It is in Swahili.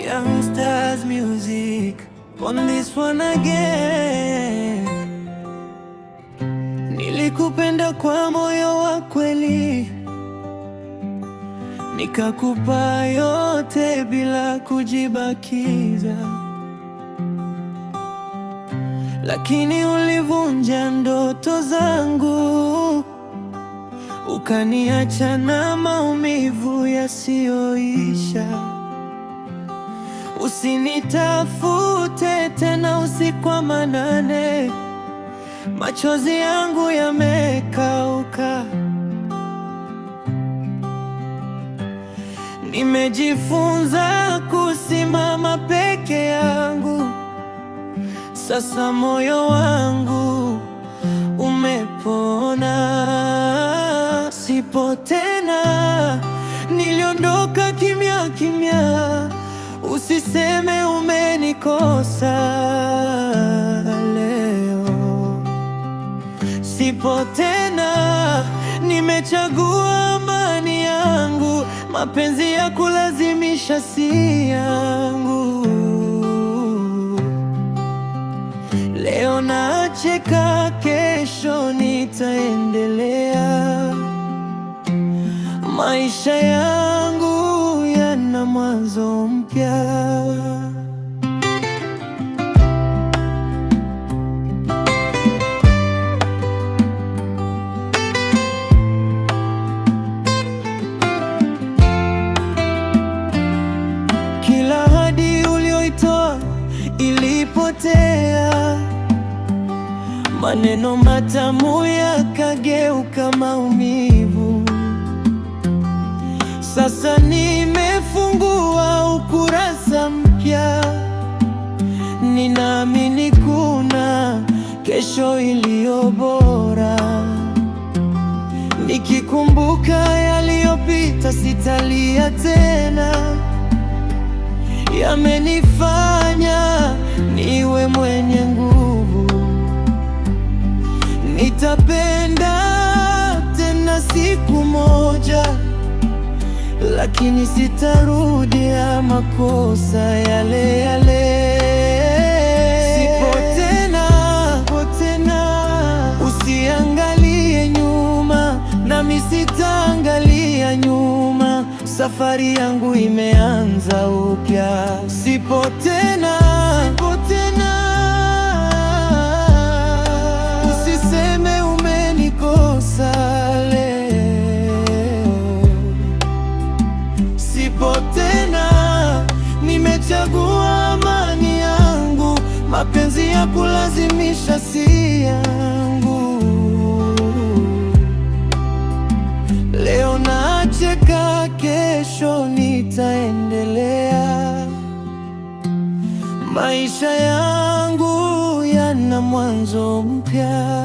Youngsters music on this one again. Nilikupenda kwa moyo wa kweli, nikakupa yote bila kujibakiza, lakini ulivunja ndoto zangu, ukaniacha na maumivu yasiyoisha. Usinitafute tena usiku wa manane, machozi yangu yamekauka. Nimejifunza kusimama peke yangu, sasa moyo wangu umepona. Sipo tena, niliondoka kimya kimya, usiseme umenikosa leo. Sipo tena, nimechagua amani yangu, mapenzi ya kulazimisha si yangu. Leo nacheka, kesho nitaendelea. Maisha yangu yana mwanzo mpya. Kila ahadi ulioitoa ilipotea, maneno matamu yakageuka maumivu. Sasa nimefungua ukurasa mpya, ninaamini kuna kesho iliyo bora. Nikikumbuka yaliyopita sitalia tena, yamenifanya niwe mwenye nguvu. Nitapenda tena siku moja, lakini sitarudia makosa yale yale. Sipo tena, usiangalie nyuma, nami sitaangalia nyuma. Safari yangu imeanza upya. Sipo tena, usiseme umenikosa leo. Sipo tena, nimechagua amani yangu, mapenzi ya kulazimisha si yangu. Leo nacheka, kesho nitaendelea. Maisha yangu yana mwanzo mpya.